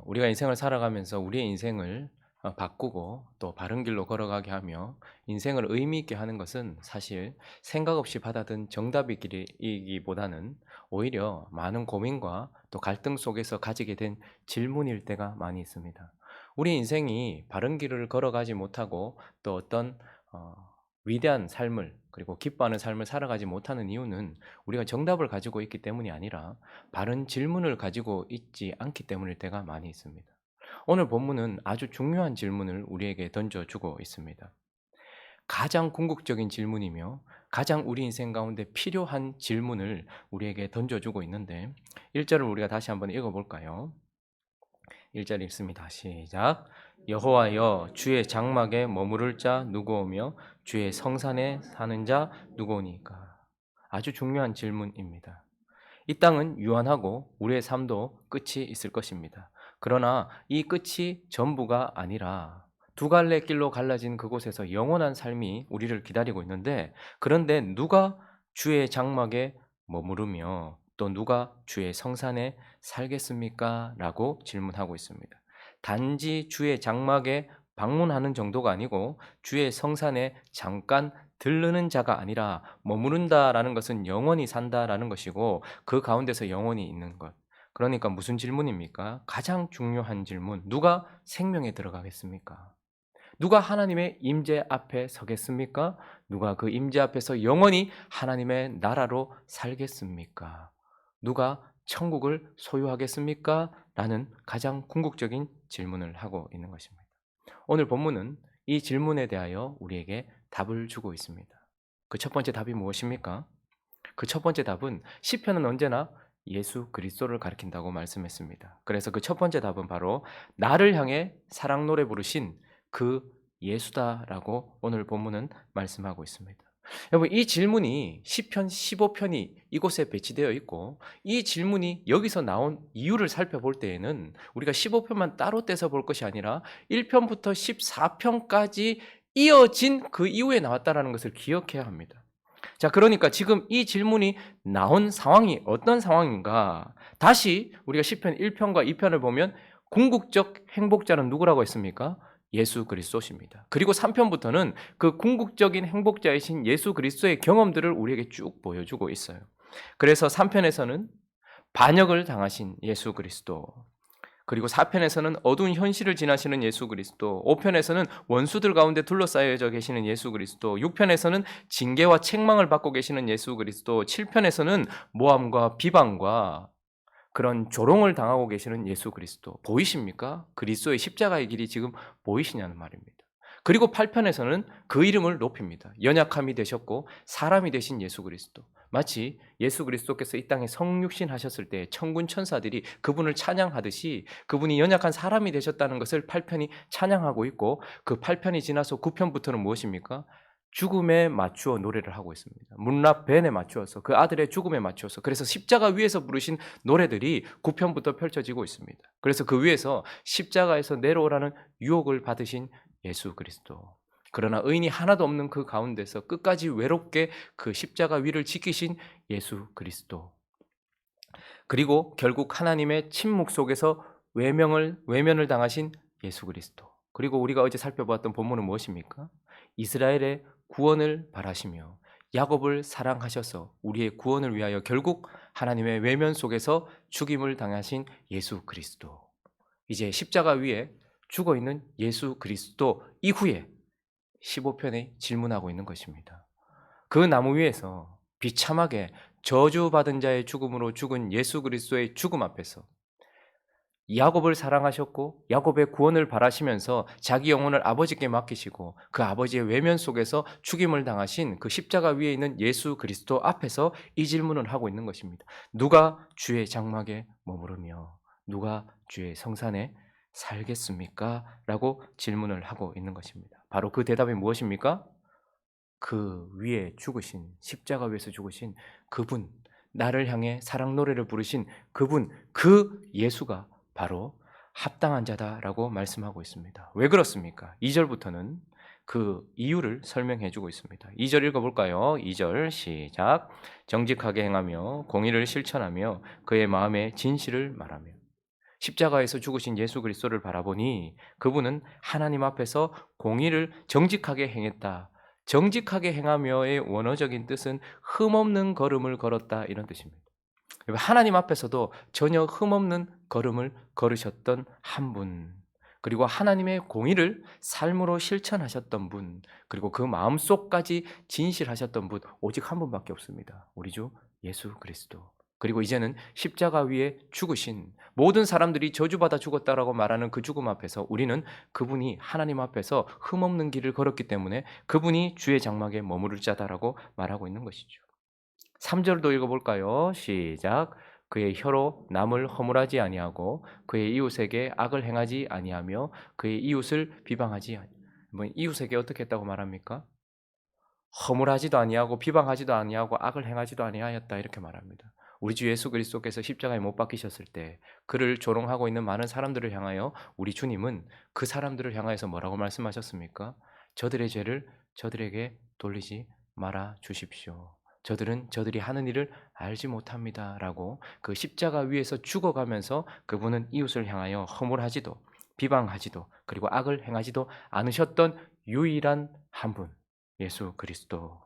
우리가 인생을 살아가면서 우리의 인생을 바꾸고 또 바른 길로 걸어가게 하며 인생을 의미 있게 하는 것은 사실 생각 없이 받아든 정답이기보다는 오히려 많은 고민과 또 갈등 속에서 가지게 된 질문일 때가 많이 있습니다. 우리 인생이 바른 길을 걸어가지 못하고 또 어떤 어, 위대한 삶을 그리고 기뻐하는 삶을 살아가지 못하는 이유는 우리가 정답을 가지고 있기 때문이 아니라 바른 질문을 가지고 있지 않기 때문일 때가 많이 있습니다. 오늘 본문은 아주 중요한 질문을 우리에게 던져주고 있습니다. 가장 궁극적인 질문이며 가장 우리 인생 가운데 필요한 질문을 우리에게 던져주고 있는데 1절을 우리가 다시 한번 읽어볼까요? 1절 읽습니다. 시작. 여호와여 주의 장막에 머무를 자 누구오며 주의 성산에 사는 자 누구오니까. 아주 중요한 질문입니다. 이 땅은 유한하고 우리의 삶도 끝이 있을 것입니다. 그러나 이 끝이 전부가 아니라 두 갈래 길로 갈라진 그곳에서 영원한 삶이 우리를 기다리고 있는데, 그런데 누가 주의 장막에 머무르며 또 누가 주의 성산에 살겠습니까? 라고 질문하고 있습니다. 단지 주의 장막에 방문하는 정도가 아니고 주의 성산에 잠깐 들르는 자가 아니라 머무른다라는 것은 영원히 산다라는 것이고 그 가운데서 영원히 있는 것. 그러니까 무슨 질문입니까? 가장 중요한 질문. 누가 생명에 들어가겠습니까? 누가 하나님의 임재 앞에 서겠습니까? 누가 그 임재 앞에서 영원히 하나님의 나라로 살겠습니까? 누가 천국을 소유하겠습니까? 라는 가장 궁극적인 질문을 하고 있는 것입니다. 오늘 본문은 이 질문에 대하여 우리에게 답을 주고 있습니다. 그 첫 번째 답이 무엇입니까? 그 첫 번째 답은 시편은 언제나 예수 그리스도를 가리킨다고 말씀했습니다. 그래서 그 첫 번째 답은 바로 나를 향해 사랑 노래 부르신 그 예수다라고 오늘 본문은 말씀하고 있습니다. 여러분, 이 질문이 시편 15편이 이곳에 배치되어 있고 이 질문이 여기서 나온 이유를 살펴볼 때에는 우리가 15편만 따로 떼서 볼 것이 아니라 1편부터 14편까지 이어진 그 이후에 나왔다라는 것을 기억해야 합니다. 자, 그러니까 지금 이 질문이 나온 상황이 어떤 상황인가? 다시 우리가 시편 1편과 2편을 보면 궁극적 행복자는 누구라고 했습니까? 예수 그리스도십니다. 그리고 3편부터는 그 궁극적인 행복자이신 예수 그리스도의 경험들을 우리에게 쭉 보여주고 있어요. 그래서 3편에서는 반역을 당하신 예수 그리스도, 그리고 4편에서는 어두운 현실을 지나시는 예수 그리스도, 5편에서는 원수들 가운데 둘러싸여져 계시는 예수 그리스도, 6편에서는 징계와 책망을 받고 계시는 예수 그리스도, 7편에서는 모함과 비방과 그런 조롱을 당하고 계시는 예수 그리스도. 보이십니까? 그리스도의 십자가의 길이 지금 보이시냐는 말입니다. 그리고 8편에서는 그 이름을 높입니다. 연약함이 되셨고 사람이 되신 예수 그리스도. 마치 예수 그리스도께서 이 땅에 성육신 하셨을 때 천군 천사들이 그분을 찬양하듯이 그분이 연약한 사람이 되셨다는 것을 8편이 찬양하고 있고, 그 8편이 지나서 9편부터는 무엇입니까? 죽음에 맞추어 노래를 하고 있습니다. 문납 벤에 맞추어서 그 아들의 죽음에 맞추어서, 그래서 십자가 위에서 부르신 노래들이 9편부터 펼쳐지고 있습니다. 그래서 그 위에서 십자가에서 내려오라는 유혹을 받으신 예수 그리스도, 그러나 의인이 하나도 없는 그 가운데서 끝까지 외롭게 그 십자가 위를 지키신 예수 그리스도, 그리고 결국 하나님의 침묵 속에서 외면을 당하신 예수 그리스도, 그리고 우리가 어제 살펴보았던 본문은 무엇입니까? 이스라엘의 구원을 바라시며 야곱을 사랑하셔서 우리의 구원을 위하여 결국 하나님의 외면 속에서 죽임을 당하신 예수 그리스도. 이제 십자가 위에 죽어 있는 예수 그리스도 이후에 15편에 질문하고 있는 것입니다. 그 나무 위에서 비참하게 저주받은 자의 죽음으로 죽은 예수 그리스도의 죽음 앞에서 야곱을 사랑하셨고 야곱의 구원을 바라시면서 자기 영혼을 아버지께 맡기시고 그 아버지의 외면 속에서 죽임을 당하신 그 십자가 위에 있는 예수 그리스도 앞에서 이 질문을 하고 있는 것입니다. 누가 주의 장막에 머무르며 누가 주의 성산에 살겠습니까? 라고 질문을 하고 있는 것입니다. 바로 그 대답이 무엇입니까? 그 위에 죽으신, 십자가 위에서 죽으신 그분, 나를 향해 사랑 노래를 부르신 그분, 그 예수가 바로 합당한 자다라고 말씀하고 있습니다. 왜 그렇습니까? 2절부터는 그 이유를 설명해 주고 있습니다. 2절 읽어볼까요? 2절 시작. 정직하게 행하며 공의를 실천하며 그의 마음에 진실을 말하며. 십자가에서 죽으신 예수 그리스도를 바라보니 그분은 하나님 앞에서 공의를 정직하게 행했다. 정직하게 행하며의 원어적인 뜻은 흠없는 걸음을 걸었다 이런 뜻입니다. 하나님 앞에서도 전혀 흠없는 걸음을 걸으셨던 한 분, 그리고 하나님의 공의를 삶으로 실천하셨던 분, 그리고 그 마음속까지 진실하셨던 분, 오직 한 분밖에 없습니다. 우리 주 예수 그리스도. 그리고 이제는 십자가 위에 죽으신, 모든 사람들이 저주받아 죽었다라고 말하는 그 죽음 앞에서 우리는 그분이 하나님 앞에서 흠없는 길을 걸었기 때문에 그분이 주의 장막에 머무를 자다라고 말하고 있는 것이죠. 3절도 읽어볼까요? 시작. 그의 혀로 남을 허물하지 아니하고 그의 이웃에게 악을 행하지 아니하며 그의 이웃을 비방하지 아니. 뭐 이웃에게 어떻게 했다고 말합니까? 허물하지도 아니하고 비방하지도 아니하고 악을 행하지도 아니하였다 이렇게 말합니다. 우리 주 예수 그리스도께서 십자가에 못 박히셨을 때 그를 조롱하고 있는 많은 사람들을 향하여 우리 주님은 그 사람들을 향하여서 뭐라고 말씀하셨습니까? 저들의 죄를 저들에게 돌리지 말아 주십시오. 저들은 저들이 하는 일을 알지 못합니다라고 그 십자가 위에서 죽어가면서 그분은 이웃을 향하여 허물하지도 비방하지도 그리고 악을 행하지도 않으셨던 유일한 한 분, 예수 그리스도.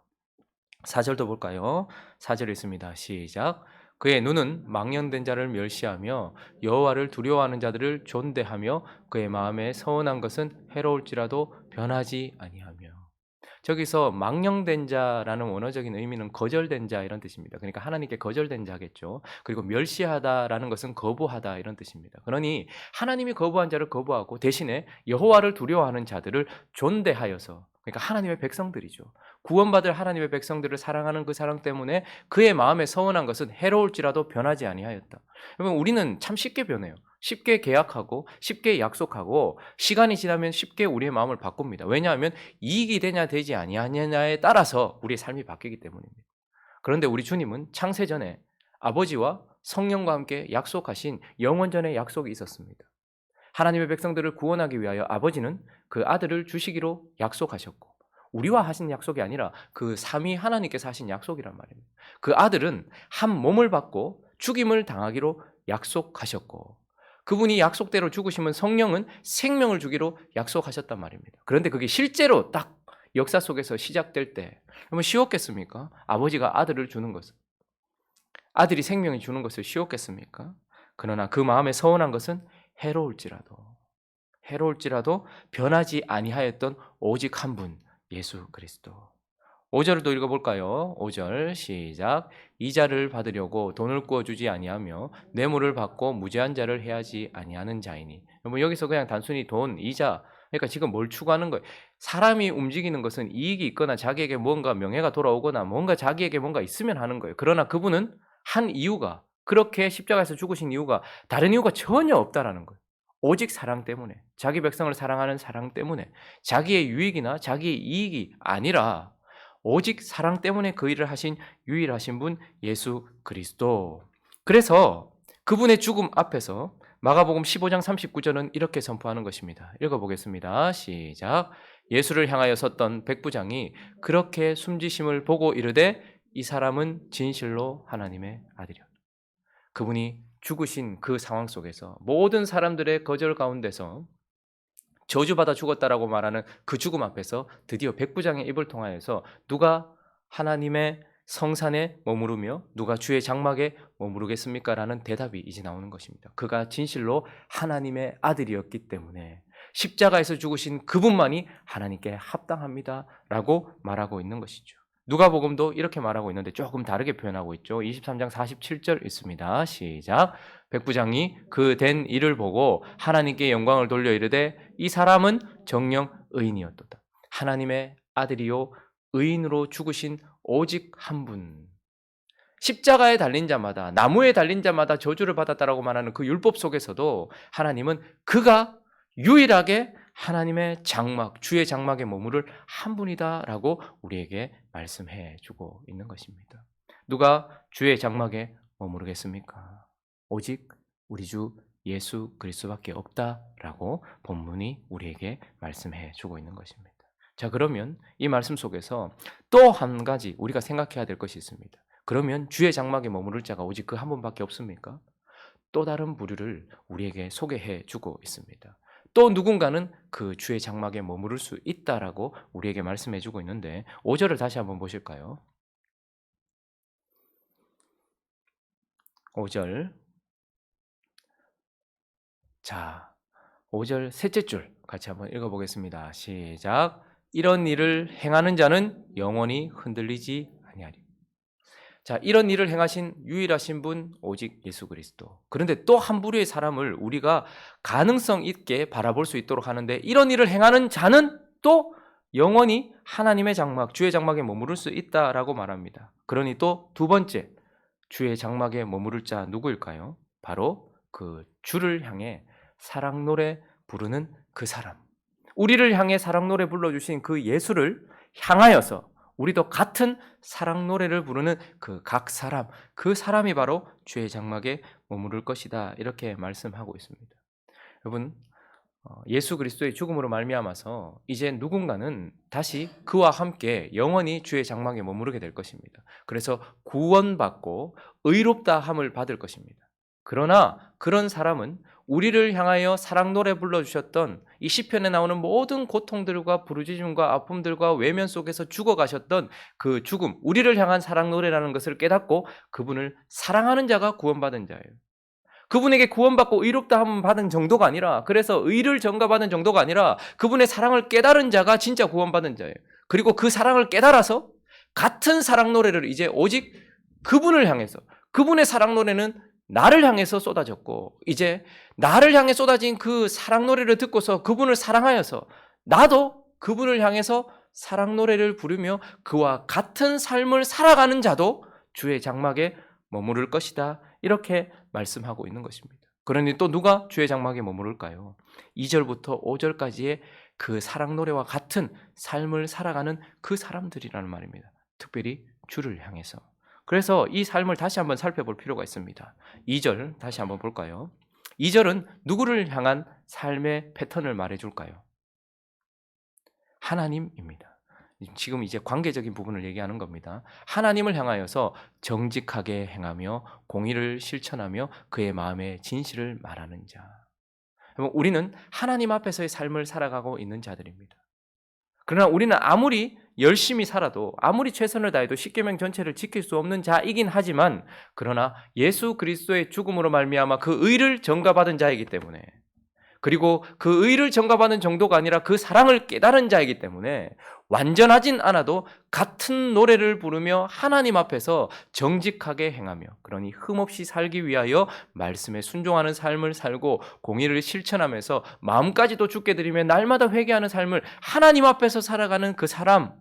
4절도 볼까요? 4절 있습니다. 시작. 그의 눈은 망령된 자를 멸시하며 여호와를 두려워하는 자들을 존대하며 그의 마음에 서운한 것은 해로울지라도 변하지 아니하며. 저기서 망령된 자라는 원어적인 의미는 거절된 자 이런 뜻입니다. 그러니까 하나님께 거절된 자겠죠. 그리고 멸시하다라는 것은 거부하다 이런 뜻입니다. 그러니 하나님이 거부한 자를 거부하고 대신에 여호와를 두려워하는 자들을 존대하여서, 그러니까 하나님의 백성들이죠. 구원받을 하나님의 백성들을 사랑하는 그 사랑 때문에 그의 마음에 서운한 것은 해로울지라도 변하지 아니하였다. 여러분, 우리는 참 쉽게 변해요. 쉽게 계약하고 쉽게 약속하고 시간이 지나면 쉽게 우리의 마음을 바꿉니다. 왜냐하면 이익이 되냐 되지 아니하느냐에 따라서 우리의 삶이 바뀌기 때문입니다. 그런데 우리 주님은 창세전에 아버지와 성령과 함께 약속하신 영원전의 약속이 있었습니다. 하나님의 백성들을 구원하기 위하여 아버지는 그 아들을 주시기로 약속하셨고, 우리와 하신 약속이 아니라 그 삼위 하나님께서 하신 약속이란 말입니다. 그 아들은 한 몸을 받고 죽임을 당하기로 약속하셨고, 그분이 약속대로 죽으시면 성령은 생명을 주기로 약속하셨단 말입니다. 그런데 그게 실제로 딱 역사 속에서 시작될 때 그러면 쉬웠겠습니까? 아버지가 아들을 주는 것은, 아들이 생명을 주는 것을 쉬웠겠습니까? 그러나 그 마음에 서운한 것은 해로울지라도 해로울지라도 변하지 아니하였던 오직 한 분, 예수 그리스도. 5절을 또 읽어볼까요? 5절 시작. 이자를 받으려고 돈을 구워주지 아니하며 뇌물을 받고 무죄한 자를 해하지 아니하는 자이니. 여러분, 여기서 그냥 단순히 돈, 이자, 그러니까 지금 뭘 추구하는 거예요? 사람이 움직이는 것은 이익이 있거나 자기에게 뭔가 명예가 돌아오거나 뭔가 자기에게 뭔가 있으면 하는 거예요. 그러나 그분은 한 이유가, 그렇게 십자가에서 죽으신 이유가 다른 이유가 전혀 없다라는 거예요. 오직 사랑 때문에, 자기 백성을 사랑하는 사랑 때문에, 자기의 유익이나 자기의 이익이 아니라 오직 사랑 때문에 그 일을 하신 유일하신 분 예수 그리스도. 그래서 그분의 죽음 앞에서 마가복음 15장 39절은 이렇게 선포하는 것입니다. 읽어보겠습니다. 시작. 예수를 향하여 섰던 백부장이 그렇게 숨지심을 보고 이르되 이 사람은 진실로 하나님의 아들이었다. 그분이 죽으신 그 상황 속에서 모든 사람들의 거절 가운데서 저주받아 죽었다라고 말하는 그 죽음 앞에서 드디어 백부장의 입을 통하여서 누가 하나님의 성산에 머무르며 누가 주의 장막에 머무르겠습니까? 라는 대답이 이제 나오는 것입니다. 그가 진실로 하나님의 아들이었기 때문에 십자가에서 죽으신 그분만이 하나님께 합당합니다 라고 말하고 있는 것이죠. 누가복음도 이렇게 말하고 있는데 조금 다르게 표현하고 있죠. 23장 47절 있습니다. 시작. 백부장이 그 된 일을 보고 하나님께 영광을 돌려 이르되 이 사람은 정령 의인이었도다. 하나님의 아들이요 의인으로 죽으신 오직 한 분. 십자가에 달린 자마다, 나무에 달린 자마다 저주를 받았다라고 말하는 그 율법 속에서도 하나님은 그가 유일하게 하나님의 장막, 주의 장막에 머무를 한 분이다라고 우리에게 말씀해 주고 있는 것입니다. 누가 주의 장막에 머무르겠습니까? 오직 우리 주 예수 그리스도밖에 없다라고 본문이 우리에게 말씀해 주고 있는 것입니다. 자, 그러면 이 말씀 속에서 또 한 가지 우리가 생각해야 될 것이 있습니다. 그러면 주의 장막에 머무를 자가 오직 그 한 분밖에 없습니까? 또 다른 부류를 우리에게 소개해 주고 있습니다. 또 누군가는 그 주의 장막에 머무를 수 있다라고 우리에게 말씀해 주고 있는데 5절을 다시 한번 보실까요? 5절. 자, 5절 셋째 줄 같이 한번 읽어보겠습니다. 시작. 이런 일을 행하는 자는 영원히 흔들리지 아니하리. 자, 이런 일을 행하신 유일하신 분 오직 예수 그리스도. 그런데 또 한 부류의 사람을 우리가 가능성 있게 바라볼 수 있도록 하는데 이런 일을 행하는 자는 또 영원히 하나님의 장막, 주의 장막에 머무를 수 있다라고 말합니다. 그러니 또 두 번째 주의 장막에 머무를 자 누구일까요? 바로 그 주를 향해 사랑 노래 부르는 그 사람. 우리를 향해 사랑 노래 불러주신 그 예수를 향하여서 우리도 같은 사랑 노래를 부르는 그 각 사람, 그 사람이 바로 주의 장막에 머무를 것이다. 이렇게 말씀하고 있습니다. 여러분, 예수 그리스도의 죽음으로 말미암아서 이제 누군가는 다시 그와 함께 영원히 주의 장막에 머무르게 될 것입니다. 그래서 구원받고 의롭다함을 받을 것입니다. 그러나 그런 사람은 우리를 향하여 사랑 노래 불러주셨던 이 시편에 나오는 모든 고통들과 부르짖음과 아픔들과 외면 속에서 죽어가셨던 그 죽음, 우리를 향한 사랑 노래라는 것을 깨닫고 그분을 사랑하는 자가 구원받은 자예요. 그분에게 구원받고 의롭다함 받은 정도가 아니라, 그래서 의를 전가받은 정도가 아니라 그분의 사랑을 깨달은 자가 진짜 구원받은 자예요. 그리고 그 사랑을 깨달아서 같은 사랑 노래를 이제 오직 그분을 향해서, 그분의 사랑 노래는 나를 향해서 쏟아졌고 이제 나를 향해 쏟아진 그 사랑 노래를 듣고서 그분을 사랑하여서 나도 그분을 향해서 사랑 노래를 부르며 그와 같은 삶을 살아가는 자도 주의 장막에 머무를 것이다. 이렇게 말씀하고 있는 것입니다. 그러니 또 누가 주의 장막에 머무를까요? 2절부터 5절까지의 그 사랑 노래와 같은 삶을 살아가는 그 사람들이라는 말입니다. 특별히 주를 향해서. 그래서 이 삶을 다시 한번 살펴볼 필요가 있습니다. 2절 다시 한번 볼까요? 2절은 누구를 향한 삶의 패턴을 말해줄까요? 하나님입니다. 지금 이제 관계적인 부분을 얘기하는 겁니다. 하나님을 향하여서 정직하게 행하며 공의를 실천하며 그의 마음의 진실을 말하는 자. 우리는 하나님 앞에서의 삶을 살아가고 있는 자들입니다. 그러나 우리는 아무리 열심히 살아도 아무리 최선을 다해도 십계명 전체를 지킬 수 없는 자이긴 하지만 그러나 예수 그리스도의 죽음으로 말미암아 그 의를 전가받은 자이기 때문에 그리고 그 의를 전가받는 정도가 아니라 그 사랑을 깨달은 자이기 때문에 완전하진 않아도 같은 노래를 부르며 하나님 앞에서 정직하게 행하며 그러니 흠없이 살기 위하여 말씀에 순종하는 삶을 살고 공의를 실천하면서 마음까지도 주께 드리며 날마다 회개하는 삶을 하나님 앞에서 살아가는 그 사람,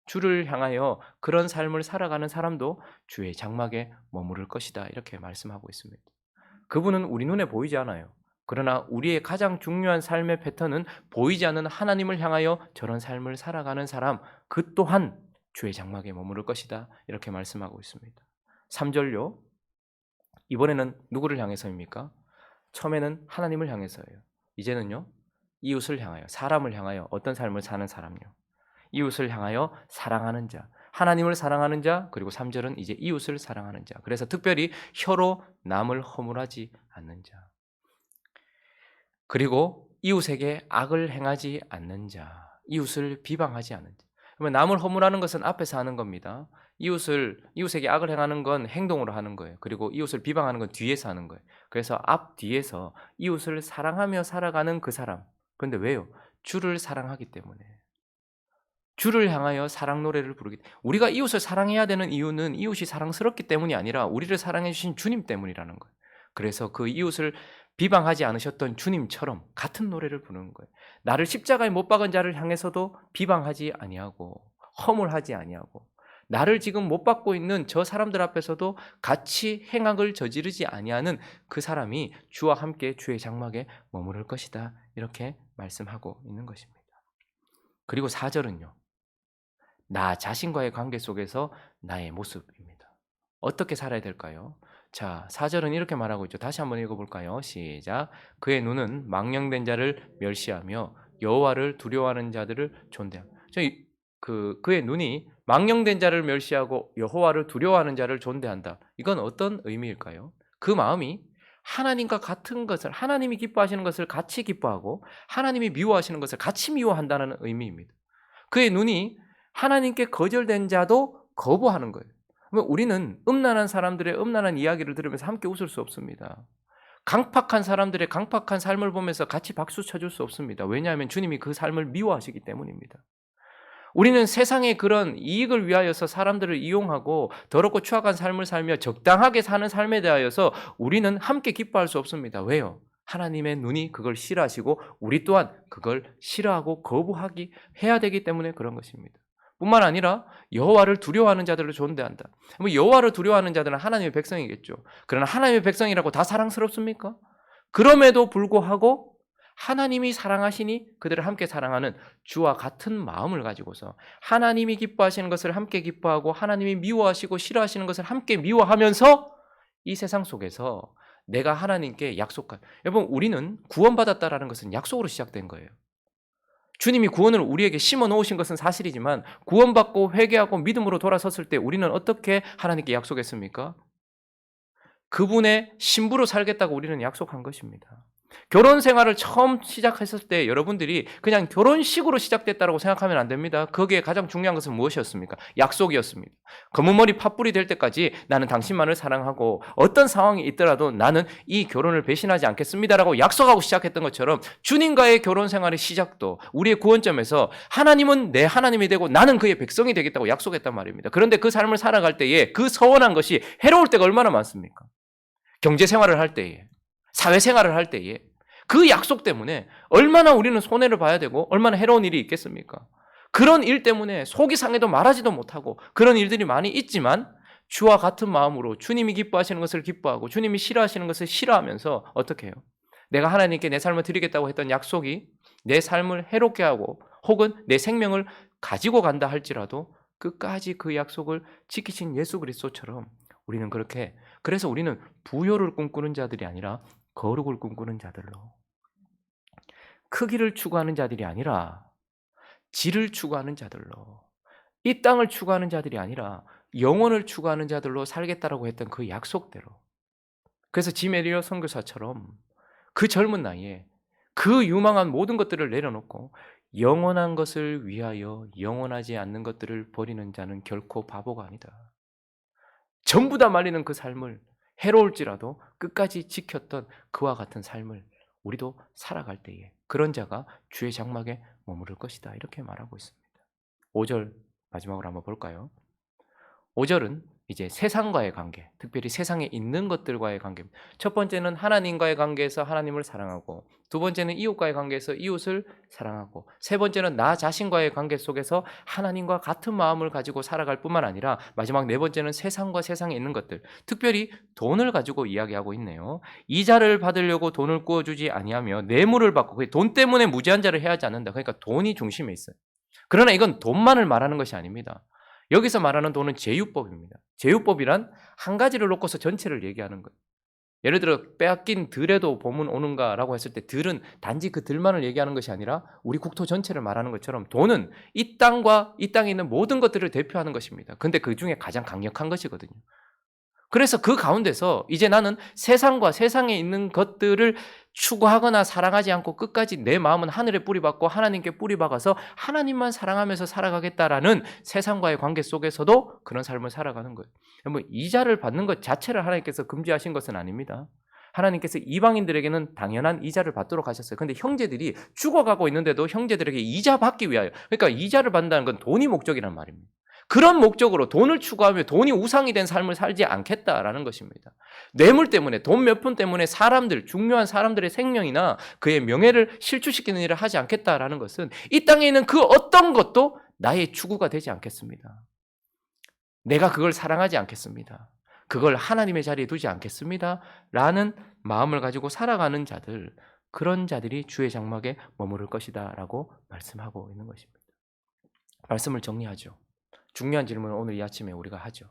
주를 향하여 그런 삶을 살아가는 사람도 주의 장막에 머무를 것이다. 이렇게 말씀하고 있습니다. 그분은 우리 눈에 보이지 않아요. 그러나 우리의 가장 중요한 삶의 패턴은 보이지 않는 하나님을 향하여 저런 삶을 살아가는 사람, 그 또한 주의 장막에 머무를 것이다. 이렇게 말씀하고 있습니다. 3절요. 이번에는 누구를 향해서입니까? 처음에는 하나님을 향해서예요. 이제는요. 이웃을 향하여, 사람을 향하여 어떤 삶을 사는 사람요. 이웃을 향하여 사랑하는 자, 하나님을 사랑하는 자, 그리고 3절은 이제 이웃을 사랑하는 자. 그래서 특별히 혀로 남을 허물하지 않는 자. 그리고 이웃에게 악을 행하지 않는 자, 이웃을 비방하지 않는 자. 그러면 남을 허물하는 것은 앞에서 하는 겁니다. 이웃에게 악을 행하는 건 행동으로 하는 거예요. 그리고 이웃을 비방하는 건 뒤에서 하는 거예요. 그래서 앞 뒤에서 이웃을 사랑하며 살아가는 그 사람. 그런데 왜요? 주를 사랑하기 때문에. 주를 향하여 사랑 노래를 부르기. 우리가 이웃을 사랑해야 되는 이유는 이웃이 사랑스럽기 때문이 아니라 우리를 사랑해 주신 주님 때문이라는 거예요. 그래서 그 이웃을 비방하지 않으셨던 주님처럼 같은 노래를 부르는 거예요. 나를 십자가에 못 박은 자를 향해서도 비방하지 아니하고 허물하지 아니하고 나를 지금 못 박고 있는 저 사람들 앞에서도 같이 행악을 저지르지 아니하는 그 사람이 주와 함께 주의 장막에 머무를 것이다. 이렇게 말씀하고 있는 것입니다. 그리고 4절은요. 나 자신과의 관계 속에서 나의 모습입니다. 어떻게 살아야 될까요? 자, 4절은 이렇게 말하고 있죠. 다시 한번 읽어볼까요? 시작. 그의 눈은 망령된 자를 멸시하며 여호와를 두려워하는 자들을 존대하며. 그의 눈이 망령된 자를 멸시하고 여호와를 두려워하는 자를 존대한다. 이건 어떤 의미일까요? 그 마음이 하나님과 같은 것을, 하나님이 기뻐하시는 것을 같이 기뻐하고 하나님이 미워하시는 것을 같이 미워한다는 의미입니다. 그의 눈이 하나님께 거절된 자도 거부하는 거예요. 그러면 우리는 음란한 사람들의 음란한 이야기를 들으면서 함께 웃을 수 없습니다. 강팍한 사람들의 강팍한 삶을 보면서 같이 박수 쳐줄 수 없습니다. 왜냐하면 주님이 그 삶을 미워하시기 때문입니다. 우리는 세상의 그런 이익을 위하여서 사람들을 이용하고 더럽고 추악한 삶을 살며 적당하게 사는 삶에 대하여서 우리는 함께 기뻐할 수 없습니다. 왜요? 하나님의 눈이 그걸 싫어하시고 우리 또한 그걸 싫어하고 거부하기 해야 되기 때문에 그런 것입니다. 뿐만 아니라 여호와를 두려워하는 자들을 존대한다. 여호와를 두려워하는 자들은 하나님의 백성이겠죠. 그러나 하나님의 백성이라고 다 사랑스럽습니까? 그럼에도 불구하고 하나님이 사랑하시니 그들을 함께 사랑하는 주와 같은 마음을 가지고서 하나님이 기뻐하시는 것을 함께 기뻐하고 하나님이 미워하시고 싫어하시는 것을 함께 미워하면서 이 세상 속에서 내가 하나님께 약속한, 여러분 우리는 구원받았다라는 것은 약속으로 시작된 거예요. 주님이 구원을 우리에게 심어 놓으신 것은 사실이지만 구원받고 회개하고 믿음으로 돌아섰을 때 우리는 어떻게 하나님께 약속했습니까? 그분의 신부로 살겠다고 우리는 약속한 것입니다. 결혼 생활을 처음 시작했을 때 여러분들이 그냥 결혼식으로 시작됐다고 생각하면 안 됩니다. 거기에 가장 중요한 것은 무엇이었습니까? 약속이었습니다. 검은 머리 팥불이 될 때까지 나는 당신만을 사랑하고 어떤 상황이 있더라도 나는 이 결혼을 배신하지 않겠습니다라고 약속하고 시작했던 것처럼 주님과의 결혼 생활의 시작도 우리의 구원점에서 하나님은 내 하나님이 되고 나는 그의 백성이 되겠다고 약속했단 말입니다. 그런데 그 삶을 살아갈 때에 그 서원한 것이 해로울 때가 얼마나 많습니까? 경제 생활을 할 때에, 사회 생활을 할 때에 그 약속 때문에 얼마나 우리는 손해를 봐야 되고 얼마나 해로운 일이 있겠습니까? 그런 일 때문에 속이 상해도 말하지도 못하고 그런 일들이 많이 있지만 주와 같은 마음으로 주님이 기뻐하시는 것을 기뻐하고 주님이 싫어하시는 것을 싫어하면서 어떻게 해요? 내가 하나님께 내 삶을 드리겠다고 했던 약속이 내 삶을 해롭게 하고 혹은 내 생명을 가지고 간다 할지라도 끝까지 그 약속을 지키신 예수 그리스도처럼 우리는 그렇게, 그래서 우리는 부요를 꿈꾸는 자들이 아니라 거룩을 꿈꾸는 자들로, 크기를 추구하는 자들이 아니라 질을 추구하는 자들로, 이 땅을 추구하는 자들이 아니라 영혼을 추구하는 자들로 살겠다라고 했던 그 약속대로. 그래서 짐 에리어 선교사처럼 그 젊은 나이에 그 유망한 모든 것들을 내려놓고 영원한 것을 위하여 영원하지 않는 것들을 버리는 자는 결코 바보가 아니다. 전부 다 말리는 그 삶을 해로울지라도 끝까지 지켰던 그와 같은 삶을 우리도 살아갈 때에 그런 자가 주의 장막에 머무를 것이다. 이렇게 말하고 있습니다. 5절 마지막으로 한번 볼까요? 5절은 이제 세상과의 관계, 특별히 세상에 있는 것들과의 관계입니다. 첫 번째는 하나님과의 관계에서 하나님을 사랑하고, 두 번째는 이웃과의 관계에서 이웃을 사랑하고, 세 번째는 나 자신과의 관계 속에서 하나님과 같은 마음을 가지고 살아갈 뿐만 아니라 마지막 네 번째는 세상과 세상에 있는 것들, 특별히 돈을 가지고 이야기하고 있네요. 이자를 받으려고 돈을 꾸어주지 아니하며 뇌물을 받고 돈 때문에 무제한자를 해야 하지 않는다. 그러니까 돈이 중심에 있어요. 그러나 이건 돈만을 말하는 것이 아닙니다. 여기서 말하는 돈은 제유법입니다. 제유법이란 한 가지를 놓고서 전체를 얘기하는 거예요. 예를 들어 빼앗긴 들에도 보문 오는가라고 했을 때 들은 단지 그 들만을 얘기하는 것이 아니라 우리 국토 전체를 말하는 것처럼 돈은 이 땅과 이 땅에 있는 모든 것들을 대표하는 것입니다. 근데 그 중에 가장 강력한 것이거든요. 그래서 그 가운데서 이제 나는 세상과 세상에 있는 것들을 추구하거나 사랑하지 않고 끝까지 내 마음은 하늘에 뿌리박고 하나님께 뿌리박아서 하나님만 사랑하면서 살아가겠다라는 세상과의 관계 속에서도 그런 삶을 살아가는 거예요. 뭐 이자를 받는 것 자체를 하나님께서 금지하신 것은 아닙니다. 하나님께서 이방인들에게는 당연한 이자를 받도록 하셨어요. 그런데 형제들이 죽어가고 있는데도 형제들에게 이자 받기 위하여, 그러니까 이자를 받는다는 건 돈이 목적이란 말입니다. 그런 목적으로 돈을 추구하며 돈이 우상이 된 삶을 살지 않겠다라는 것입니다. 뇌물 때문에, 돈 몇 푼 때문에 사람들, 중요한 사람들의 생명이나 그의 명예를 실추시키는 일을 하지 않겠다라는 것은 이 땅에 있는 그 어떤 것도 나의 추구가 되지 않겠습니다. 내가 그걸 사랑하지 않겠습니다. 그걸 하나님의 자리에 두지 않겠습니다. 라는 마음을 가지고 살아가는 자들, 그런 자들이 주의 장막에 머무를 것이다 라고 말씀하고 있는 것입니다. 말씀을 정리하죠. 중요한 질문을 오늘 이 아침에 우리가 하죠.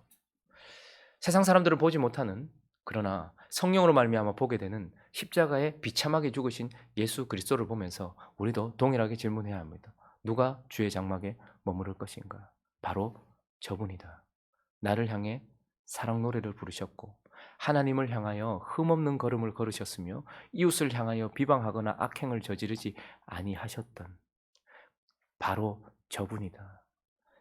세상 사람들은 보지 못하는, 그러나 성령으로 말미암아 보게 되는 십자가에 비참하게 죽으신 예수 그리스도를 보면서 우리도 동일하게 질문해야 합니다. 누가 주의 장막에 머무를 것인가? 바로 저분이다. 나를 향해 사랑 노래를 부르셨고 하나님을 향하여 흠없는 걸음을 걸으셨으며 이웃을 향하여 비방하거나 악행을 저지르지 아니하셨던 바로 저분이다.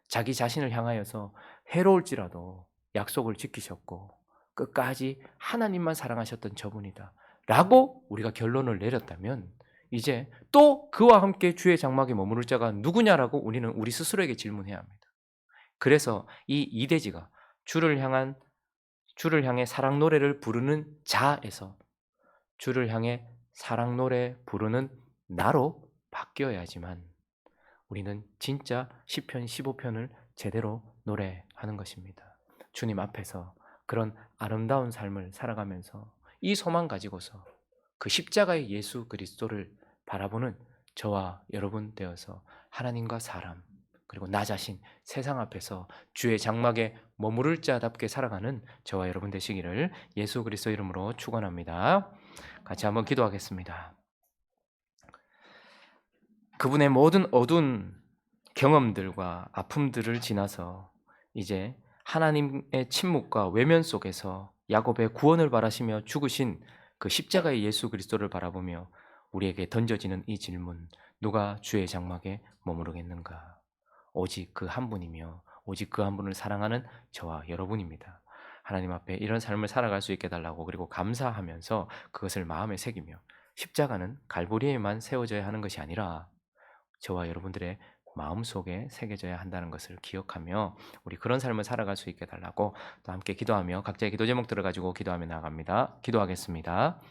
자기 자신을 향하여서 해로울지라도 약속을 지키셨고 끝까지 하나님만 사랑하셨던 저분이다 라고 우리가 결론을 내렸다면 이제 또 그와 함께 주의 장막에 머무를 자가 누구냐라고 우리는 우리 스스로에게 질문해야 합니다. 그래서 이 이대지가 주를 향해 사랑 노래를 부르는 자에서 주를 향해 사랑 노래 부르는 나로 바뀌어야지만 우리는 진짜 시편 15편을 제대로 노래하는 것입니다. 주님 앞에서 그런 아름다운 삶을 살아가면서 이 소망 가지고서 그 십자가의 예수 그리스도를 바라보는 저와 여러분 되어서 하나님과 사람 그리고 나 자신 세상 앞에서 주의 장막에 머무를 자답게 살아가는 저와 여러분 되시기를 예수 그리스도 이름으로 축원합니다. 같이 한번 기도하겠습니다. 그분의 모든 어두운 경험들과 아픔들을 지나서 이제 하나님의 침묵과 외면 속에서 야곱의 구원을 바라시며 죽으신 그 십자가의 예수 그리스도를 바라보며 우리에게 던져지는 이 질문, 누가 주의 장막에 머무르겠는가? 오직 그 한 분이며 오직 그 한 분을 사랑하는 저와 여러분입니다. 하나님 앞에 이런 삶을 살아갈 수 있게 달라고 그리고 감사하면서 그것을 마음에 새기며 십자가는 갈보리에만 세워져야 하는 것이 아니라 저와 여러분들의 마음속에 새겨져야 한다는 것을 기억하며 우리 그런 삶을 살아갈 수 있게 달라고 또 함께 기도하며 각자의 기도 제목들을 가지고 기도하며 나아갑니다. 기도하겠습니다.